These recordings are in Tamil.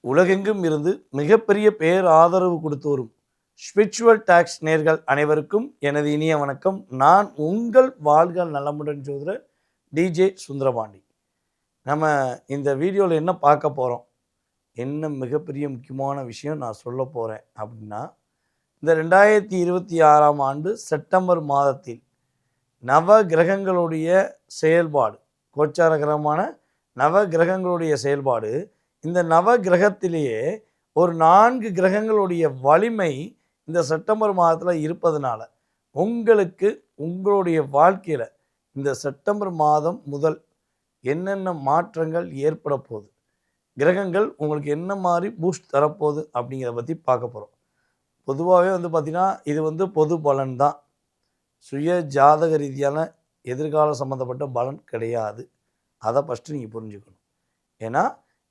உலகெங்கும் இருந்து மிகப்பெரிய பேர் ஆதரவு கொடுத்து வரும் ஸ்பிரிச்சுவல் டாக்ஸ் நேர்கள் அனைவருக்கும் எனது இனிய வணக்கம். நான் உங்கள் வாழ்க நலமுடன் ஜோதிடர் டிஜே சுந்தரபாண்டி. நம்ம இந்த வீடியோவில் என்ன பார்க்க போகிறோம், என்ன மிகப்பெரிய முக்கியமான விஷயம் நான் சொல்ல போகிறேன் அப்படின்னா, இந்த 2026ஆம் ஆண்டு செப்டம்பர் மாதத்தில் நவ கிரகங்களுடைய செயல்பாடு, கோச்சார கிரகமான நவ கிரகங்களுடைய செயல்பாடு, இந்த நவ கிரகத்திலேயே ஒரு 4 கிரகங்களுடைய வலிமை இந்த செப்டம்பர் மாதத்தில் இருப்பதனால உங்களுக்கு உங்களுடைய வாழ்க்கையில் இந்த செப்டம்பர் மாதம் முதல் என்னென்ன மாற்றங்கள் ஏற்பட போகுது, கிரகங்கள் உங்களுக்கு என்ன மாதிரி பூஸ்ட் தரப்போகுது அப்படிங்கிறத பற்றி பார்க்க போகிறோம். பொதுவாகவே பார்த்திங்கன்னா இது பொது பலன் தான், சுய ஜாதக ரீதியான எதிர்கால சம்மந்தப்பட்ட பலன் கிடையாது. அதை ஃபஸ்ட்டு நீங்கள் புரிஞ்சுக்கணும். ஏன்னா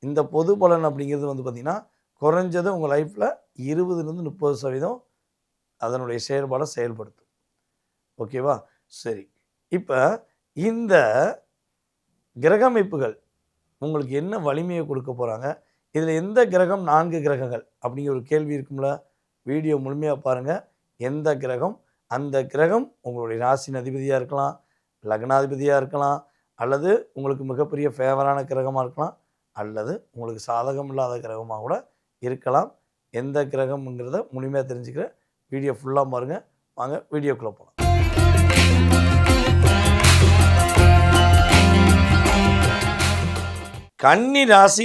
இந்த பொது பலன் அப்படிங்கிறது பார்த்திங்கன்னா குறைஞ்சது உங்கள் லைஃப்பில் 20-30% அதனுடைய செயல்பாடை செயல்படுத்தும். ஓகேவா? சரி, இப்போ இந்த கிரக அமைப்புகள் உங்களுக்கு என்ன வலிமையை கொடுக்க போகிறாங்க, இதில் எந்த கிரகம் 4 கிரகங்கள் அப்படிங்கிற ஒரு கேள்வி இருக்கும்ல. வீடியோ முழுமையாக பாருங்கள். எந்த கிரகம், அந்த கிரகம் உங்களுடைய ராசியின் அதிபதியாக இருக்கலாம், லக்னாதிபதியாக இருக்கலாம், அல்லது உங்களுக்கு மிகப்பெரிய ஃபேவரான கிரகமாக இருக்கலாம், அல்லது உங்களுக்கு சாதகம் இல்லாத கிரகமாக கூட இருக்கலாம். எந்த கிரகம்ங்கிறத முழுமையாக தெரிஞ்சுக்கிற வீடியோ ஃபுல்லாக பாருங்கள். வாங்க வீடியோக்குள்ளே போகலாம். கன்னி ராசி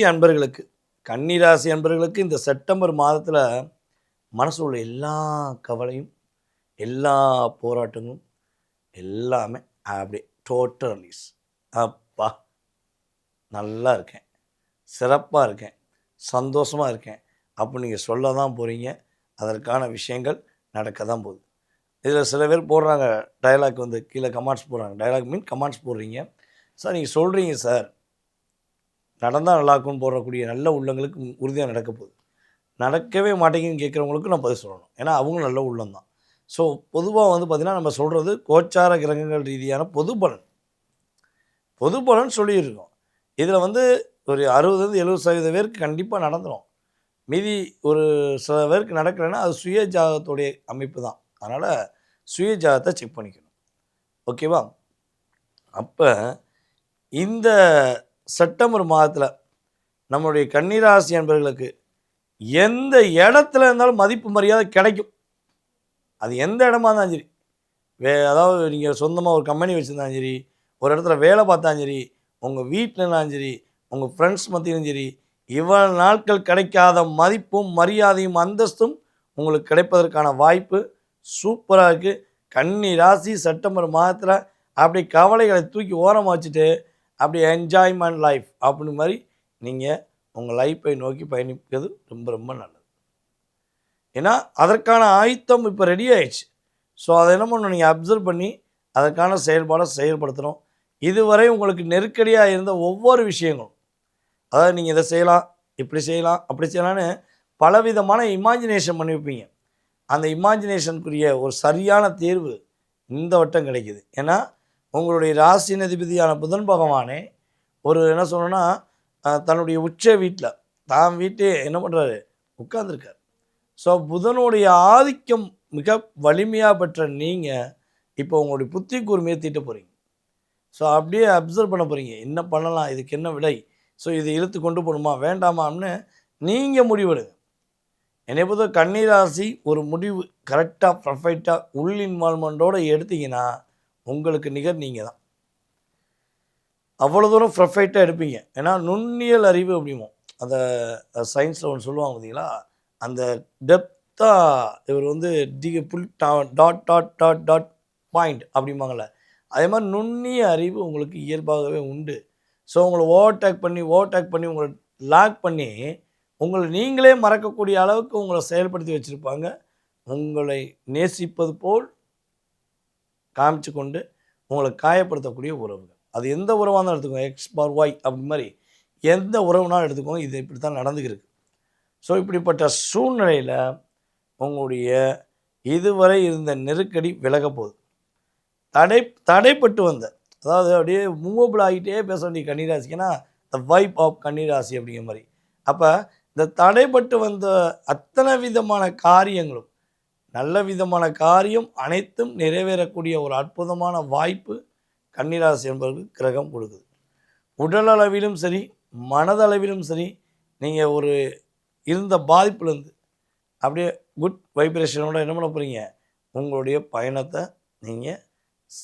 அன்பர்களுக்கு இந்த செப்டம்பர் மாதத்தில் மனசில் உள்ள எல்லா கவலையும், எல்லா போராட்டங்களும் எல்லாமே அப்படியே டோட்டல் ரிலீஸ். அப்பா நல்லா இருக்கேன், சிறப்பாக இருக்கேன், சந்தோஷமாக இருக்கேன் அப்போ நீங்கள் சொல்ல தான் போகிறீங்க. அதற்கான விஷயங்கள் நடக்க தான் போகுது. இதில் சில பேர் போடுறாங்க டயலாக், கீழே கமெண்ட்ஸ் போடுறாங்க. டயலாக் மீன் கமெண்ட்ஸ் போடுறீங்க. சார் நீங்கள் சொல்கிறீங்க சார் நடந்தால் நல்லாக்கும்னு போடக்கூடிய நல்ல உள்ளங்களுக்கு உறுதியாக நடக்க போகுது. நடக்கவே மாட்டேங்குன்னு கேட்குறவங்களுக்கு நான் பதில் சொல்லணும். ஏன்னா அவங்களும் நல்ல உள்ளம் தான். ஸோ பொதுவாக பார்த்திங்கன்னா நம்ம சொல்கிறது கோச்சார கிரகங்கள் ரீதியான பொது பலன் சொல்லியிருக்கோம். இதில் ஒரு 60-70% பேருக்கு கண்டிப்பாக நடந்துடும். மீதி ஒரு சில பேருக்கு நடக்கலைன்னா அது சுய ஜாதகத்துடைய அமைப்பு தான். அதனால் சுய ஜாதகத்தை செக் பண்ணிக்கணும். ஓகேவா? அப்போ இந்த செப்டம்பர் மாதத்தில் நம்மளுடைய கன்னிராசி அன்பர்களுக்கு எந்த இடத்துல இருந்தாலும் மதிப்பு மரியாதை கிடைக்கும். அது எந்த இடமா இருந்தாலும் சரி, அதாவது நீங்கள் சொந்தமாக ஒரு கம்பெனி வச்சுருந்தாலும் சரி, ஒரு இடத்துல வேலை பார்த்தாலும் சரி, உங்கள் வீட்டிலனாலும் சரி, உங்கள் ஃப்ரெண்ட்ஸ் மத்தியிலும் சரி, இவ்வளவு நாட்கள் கிடைக்காத மதிப்பும் மரியாதையும் அந்தஸ்தும் உங்களுக்கு கிடைப்பதற்கான வாய்ப்பு சூப்பராக இருக்குது. கன்னி ராசி செப்டம்பர் மாதத்தில் அப்படி கவலைகளை தூக்கி ஓரமாக வச்சுட்டு அப்படி என்ஜாய்மெண்ட் லைஃப் அப்படின்னு மாதிரி நீங்கள் உங்கள் லைஃப்பை நோக்கி பயணிப்பது ரொம்ப ரொம்ப நல்லது. ஏன்னா அதற்கான ஆயத்தம் இப்போ ரெடி ஆயிடுச்சு. ஸோ அதை என்ன பண்ணணும், நீங்கள் அப்சர்வ் பண்ணி அதற்கான செயல்பாடை செயல்படுத்தணும். இதுவரை உங்களுக்கு நெருக்கடியாக இருந்த ஒவ்வொரு விஷயங்களும், அதாவது நீங்கள் இதை செய்யலாம், இப்படி செய்யலாம், அப்படி செய்யலான்னு பலவிதமான இமேஜினேஷன் பண்ணி வைப்பீங்க. அந்த இமேஜினேஷனுக்குரிய ஒரு சரியான தேர்வு இந்த வட்டம் கிடைக்கிது. ஏன்னா உங்களுடைய ராசியின் அதிபதியான புதன் பகவானே என்ன சொல்லணும்னா தன்னுடைய உச்ச வீட்டில் தான் வீட்டே என்ன பண்ணுறாரு, உட்கார்ந்துருக்கார். ஸோ புதனுடைய ஆதிக்கம் மிக வலிமையாக பெற்ற நீங்கள் இப்போ உங்களுடைய புத்தி கூர்மையை தீட்ட போகிறீங்க. ஸோ அப்படியே அப்சர்வ் பண்ண போகிறீங்க, என்ன பண்ணலாம், இதுக்கு என்ன விடை, ஸோ இதை இழுத்து கொண்டு போகணுமா வேண்டாமான்னு நீங்கள் முடிவெடுங்க. என்னை பொறுத்த கன்னிராசி ஒரு முடிவு கரெக்டாக பர்ஃபெக்டாக உள் இன்வால்மெண்ட்டோடு எடுத்தீங்கன்னா உங்களுக்கு நிகர் நீங்கள் தான். அவ்வளோ தூரம் பர்ஃபெக்டாக எடுப்பீங்க. ஏன்னா நுண்ணியல் அறிவு அப்படிமோ, அந்த சயின்ஸில் ஒன்று சொல்லுவாங்க பார்த்தீங்களா, அந்த டெப்த்தாக இவர் full dot dot dot dot point அப்படிம்பாங்கள்ல, அதே மாதிரி நுண்ணிய அறிவு உங்களுக்கு இயல்பாகவே உண்டு. ஸோ உங்களை ஓவர்டேக் பண்ணி உங்களை லாக் பண்ணி உங்களை நீங்களே மறக்கக்கூடிய அளவுக்கு உங்களை செயல்படுத்தி வச்சுருப்பாங்க. உங்களை நேசிப்பது போல் காமிச்சு கொண்டு உங்களை காயப்படுத்தக்கூடிய உறவுகள், அது எந்த உறவாக தான் எடுத்துக்கோங்க, XY அப்படி மாதிரி எந்த உறவுனாலும் எடுத்துக்கோங்க, இது இப்படி தான் நடந்துக்கிருக்கு. ஸோ இப்படிப்பட்ட சூழ்நிலையில் உங்களுடைய இதுவரை இருந்த நெருக்கடி விலக போகுது. தடைப்பட்டு வந்த, அதாவது அப்படியே மூவபிள் ஆகிட்டே பேச வேண்டிய கன்னிராசி, ஏன்னா த வைப் ஆஃப் கன்னிராசி அப்படிங்கிற மாதிரி. அப்போ இந்த தடைப்பட்டு வந்த அத்தனை விதமான காரியங்களும், நல்ல விதமான காரியம் அனைத்தும் நிறைவேறக்கூடிய ஒரு அற்புதமான வாய்ப்பு கன்னிராசி என்பவர்களுக்கு கிரகம் கொடுக்குது. உடல் அளவிலும் சரி, மனதளவிலும் சரி, நீங்கள் ஒரு இருந்த பாதிப்புலேருந்து அப்படியே குட் வைப்ரேஷனோட என்ன பண்ண போகிறீங்க, உங்களுடைய பயணத்தை நீங்கள்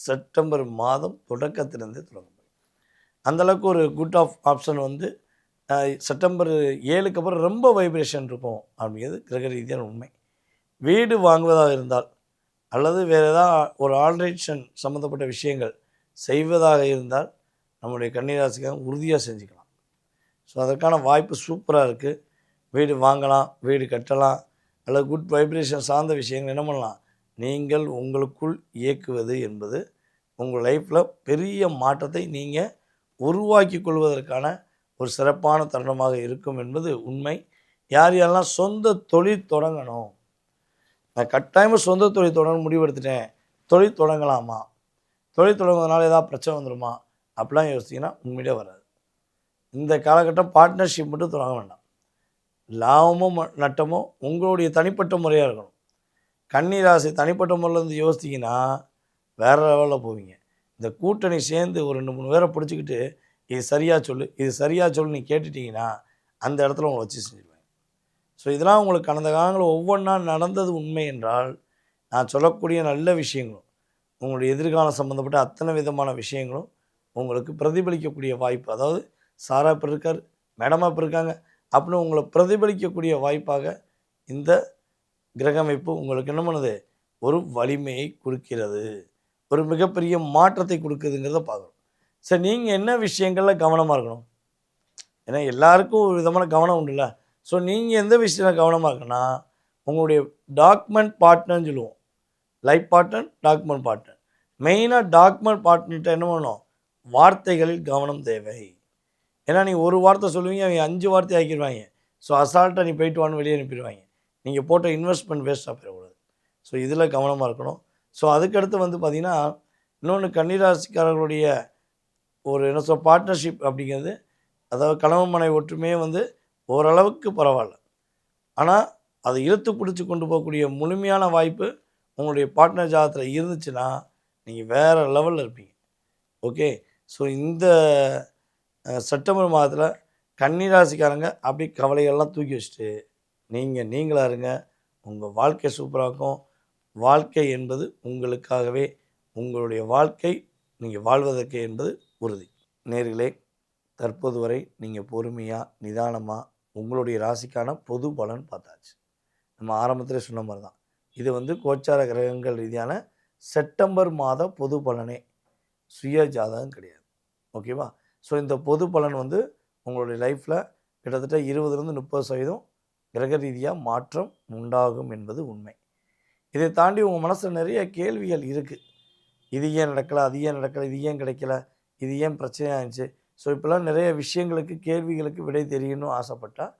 செப்டம்பர் மாதம் தொடக்கத்திலேருந்தே தொடங்க போகிறீங்க. அந்தளவுக்கு ஒரு குட் ஆப்ஷன் வந்து செப்டம்பர் 7க்கு அப்புறம் ரொம்ப வைப்ரேஷன் இருக்கும் அப்படிங்கிறது கிரக ரீதியான உண்மை. வீடு வாங்குவதாக இருந்தால் அல்லது வேறு ஏதாவது ஒரு ஆல்ட்ரேஷன் சம்மந்தப்பட்ட விஷயங்கள் செய்வதாக இருந்தால் நம்முடைய கன்னிராசிக்காக உறுதியாக செஞ்சுக்கலாம். ஸோ அதற்கான வாய்ப்பு சூப்பராக இருக்குது. வீடு வாங்கலாம், வீடு கட்டலாம், அல்லது குட் வைப்ரேஷன் சார்ந்த விஷயங்கள் என்ன பண்ணலாம், நீங்கள் உங்களுக்குள் இயக்குவது என்பது உங்கள் லைஃப்பில் பெரிய மாற்றத்தை நீங்கள் உருவாக்கி கொள்வதற்கான ஒரு சிறப்பான தருணமாக இருக்கும் என்பது உண்மை. யார் யாரெல்லாம் சொந்த தொழில் தொடங்கணும், நான் கட்டாயமாக சொந்த தொழில் தொடங்க முடிவெடுத்துட்டேன், தொழில் தொடங்கலாமா, தொழில் தொடங்குவதனால ஏதாவது பிரச்சனை வந்துடுமா அப்படிலாம் யோசிச்சிங்கன்னா உண்மையிலே வராது. இந்த காலகட்டம் பார்ட்னர்ஷிப் மட்டும் தொடங்க வேண்டாம். லாபமோ நட்டமோ உங்களுடைய தனிப்பட்ட முறையாக இருக்கணும். கன்னிராசி தனிப்பட்ட முறையிலேருந்து யோசிச்சிங்கன்னா வேறு லெவலில் போவீங்க. இந்த கூட்டணி சேர்ந்து ஒரு 2-3 பேரை பிடிச்சிக்கிட்டு இது சரியாக சொல்லு, இது சரியாக சொல்லு நீ கேட்டுட்டிங்கன்னா அந்த இடத்துல உங்களை வச்சு செஞ்சுருவாங்க. ஸோ இதெல்லாம் உங்களுக்கு கடந்த காலங்களில் ஒவ்வொன்றா நடந்தது உண்மை என்றால், நான் சொல்லக்கூடிய நல்ல விஷயங்களும் உங்களுடைய எதிர்காலம் சம்மந்தப்பட்ட அத்தனை விதமான விஷயங்களும் உங்களுக்கு பிரதிபலிக்கக்கூடிய வாய்ப்பு, அதாவது சாரா இப்போ இருக்கார், மேடமாக இப்போ இருக்காங்க அப்படின்னு உங்களை பிரதிபலிக்கக்கூடிய வாய்ப்பாக இந்த கிரக அமைப்பு உங்களுக்கு என்ன பண்ணுது, ஒரு வலிமையை கொடுக்கிறது, ஒரு மிகப்பெரிய மாற்றத்தை கொடுக்குதுங்கிறத பார்க்குறோம். சரி, நீங்கள் என்ன விஷயங்களில் கவனமாக இருக்கணும்? ஏன்னா எல்லாருக்கும் ஒரு விதமான கவனம் உண்டுல்ல. ஸோ நீங்கள் எந்த விஷயத்தில் கவனமாக இருக்குன்னா, உங்களுடைய டாக்குமெண்ட் பார்ட்னர்னு சொல்லுவோம், லைஃப் பார்ட்னர், டாக்குமெண்ட் பார்ட்னர். மெயினாக டாக்குமெண்ட் பார்ட்னர்கிட்ட என்ன பண்ணணும், வார்த்தைகளில் கவனம் தேவை. ஏன்னா நீங்கள் ஒரு வார்த்தை சொல்லுவீங்க, அவங்க 5 வார்த்தை ஆக்கிடுவாங்க. ஸோ அசால்ட்டாக நீ போயிட்டு வான்னு வெளியே அனுப்பிடுவாங்க. நீங்கள் போட்ட இன்வெஸ்ட்மெண்ட் வேஸ்ட்டாக போயிடக்கூடாது. ஸோ இதில் கவனமாக இருக்கணும். ஸோ அதுக்கடுத்து வந்து பார்த்திங்கன்னா, இன்னொன்று கன்னிராசிக்காரர்களுடைய ஒரு என்ன சொல் பார்ட்னர்ஷிப் அப்படிங்கிறது, அதாவது கணவன் மனைவி ஒற்றுமையே வந்து ஓரளவுக்கு பரவாயில்ல. ஆனால் அதை இழுத்து பிடிச்சி கொண்டு போகக்கூடிய முழுமையான வாய்ப்பு உங்களுடைய பார்ட்னர் ஜாதகத்தில் இருந்துச்சுன்னா நீங்கள் வேறு லெவலில் இருப்பீங்க. ஓகே. ஸோ இந்த செப்டம்பர் மாதத்தில் கன்னிராசிக்காரங்க அப்படி கவலைகள்லாம் தூக்கி வச்சுட்டு நீங்களாக இருங்க. உங்கள் வாழ்க்கை சூப்பராக இருக்கும். வாழ்க்கை என்பது உங்களுக்காகவே, உங்களுடைய வாழ்க்கை நீங்கள் வாழ்வதற்கு என்பது உறுதி. நேர்களே, தற்போது வரை நீங்கள் பொறுமையாக நிதானமாக உங்களுடைய ராசிக்கான பொது பலன் பார்த்தாச்சு. நம்ம ஆரம்பத்தில் சொன்ன மாதிரி தான், இது வந்து கோச்சார கிரகங்கள் ரீதியான செப்டம்பர் மாத பொது பலனே, சுய ஜாதகம் கிடையாது. ஓகேவா? ஸோ இந்த பொது பலன் வந்து உங்களுடைய லைஃப்பில் கிட்டத்தட்ட 20-30% கிரக ரீதியாக மாற்றம் உண்டாகும் என்பது உண்மை. இதை தாண்டி உங்கள் மனசில் நிறைய கேள்விகள் இருக்குது. இது ஏன் நடக்கலை, அது ஏன் நடக்கலை, இது ஏன் கிடைக்கல, இது ஏன் பிரச்சனையாக இருந்துச்சு. ஸோ இப்போலாம் நிறைய விஷயங்களுக்கு, கேள்விகளுக்கு விடை தெரியணும்னு ஆசைப்பட்டால்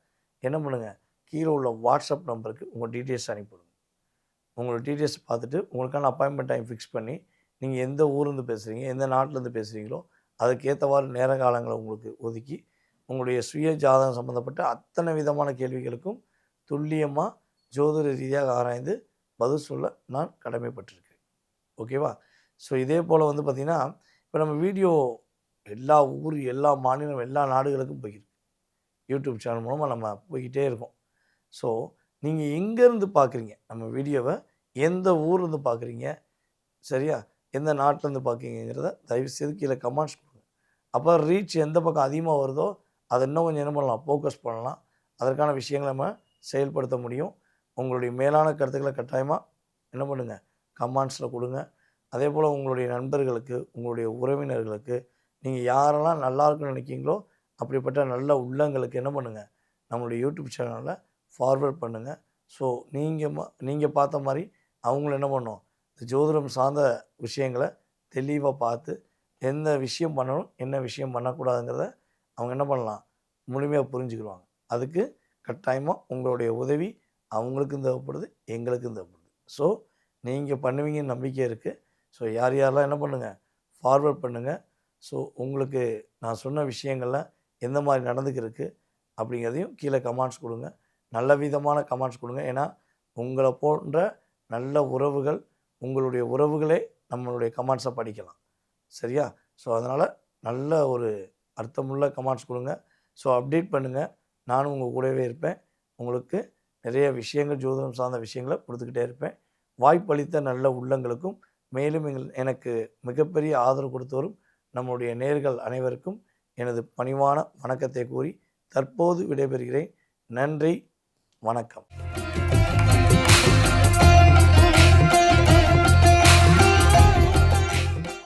என்ன பண்ணுங்கள், கீழே உள்ள வாட்ஸ்அப் நம்பருக்கு உங்கள் டீட்டெயில்ஸ் அனுப்பிவிடுங்க. உங்களோட டீட்டெயில்ஸ் பார்த்துட்டு உங்களுக்கான அப்பாயின்மெண்ட் டைம் ஃபிக்ஸ் பண்ணி, நீங்கள் எந்த ஊர்லேருந்து பேசுகிறீங்க, எந்த நாட்டிலேருந்து பேசுகிறீங்களோ அதுக்கேற்றவாறு நேர காலங்களை உங்களுக்கு ஒதுக்கி உங்களுடைய சுய ஜாதகம் சம்மந்தப்பட்ட அத்தனை விதமான கேள்விகளுக்கும் துல்லியமாக ஜோதிட ரீதியாக ஆராய்ந்து பதில் சொல்ல நான் கடமைப்பட்டிருக்கேன். ஓகேவா? ஸோ இதே போல் வந்து பார்த்திங்கன்னா, இப்போ நம்ம வீடியோ எல்லா ஊர், எல்லா மாநிலம், எல்லா நாடுகளுக்கும் போய்கிருக்கு. யூடியூப் சேனல் மூலமாக நம்ம போய்கிட்டே இருக்கோம். ஸோ நீங்கள் எங்கேருந்து பார்க்குறீங்க நம்ம வீடியோவை, எந்த ஊர்லேருந்து பார்க்குறீங்க, சரியா, எந்த நாட்டிலேருந்து பார்க்குறீங்கிறத தயவுசெய்து கீழே கமெண்ட்ஸ் கொடுங்க. அப்போ ரீச் எந்த பக்கம் அதிகமாக வருதோ அதை இன்னும் கொஞ்சம் என்ன பண்ணலாம், ஃபோக்கஸ் பண்ணலாம். அதற்கான விஷயங்களை நம்ம செயல்படுத்த முடியும். உங்களுடைய மேலான கருத்துக்களை கட்டாயமாக என்ன பண்ணுங்கள், கமெண்ட்ஸில் கொடுங்க. அதே போல் உங்களுடைய நண்பர்களுக்கு, உங்களுடைய உறவினர்களுக்கு, நீங்கள் யாரெல்லாம் நல்லா இருக்குன்னு நினைக்கிங்களோ அப்படிப்பட்ட நல்ல உள்ளங்களுக்கு என்ன பண்ணுங்கள், நம்மளுடைய யூடியூப் சேனலில் ஃபார்வர்ட் பண்ணுங்கள். ஸோ நீங்கள் பார்த்த மாதிரி அவங்களும் என்ன பண்ணணும், ஜோதிடம் சார்ந்த விஷயங்களை தெளிவாக பார்த்து எந்த விஷயம் பண்ணணும், என்ன விஷயம் பண்ணக்கூடாதுங்கிறத அவங்க என்ன பண்ணலாம், முழுமையாக புரிஞ்சுக்கிடுவாங்க. அதுக்கு கட்டாயமாக உங்களுடைய உதவி அவங்களுக்கும் தேவைப்படுது, எங்களுக்கும் தேவைப்படுது. ஸோ நீங்கள் பண்ணுவீங்கன்னு நம்பிக்கை இருக்குது. ஸோ யாரெல்லாம் என்ன பண்ணுங்கள், ஃபார்வர்ட் பண்ணுங்கள். ஸோ உங்களுக்கு நான் சொன்ன விஷயங்களில் எந்த மாதிரி நடந்துக்கிருக்கு அப்படிங்கிறதையும் கீழே கமெண்ட்ஸ் கொடுங்க. நல்ல விதமான கமெண்ட்ஸ் கொடுங்க. ஏன்னா உங்களை போன்ற நல்ல உறவுகள், உங்களுடைய உறவுகளே நம்மளுடைய கமெண்ட்ஸை படிக்கலாம். சரியா? ஸோ அதனால் நல்ல ஒரு அர்த்தமுள்ள கமெண்ட்ஸ் கொடுங்க. ஸோ அப்டேட் பண்ணுங்கள். நானும் உங்கள் கூடவே இருப்பேன். உங்களுக்கு நிறைய விஷயங்கள், ஜோதிடம் சார்ந்த விஷயங்களை கொடுத்துக்கிட்டே இருப்பேன். வாய்ப்பளித்த நல்ல உள்ளங்களுக்கும், மேலும் எனக்கு மிகப்பெரிய ஆதரவு கொடுத்து வரும் நம்முடைய நேயர்கள் அனைவருக்கும் எனது பணிவான வணக்கத்தை கூறி தற்போது விடைபெறுகிறேன். நன்றி, வணக்கம்.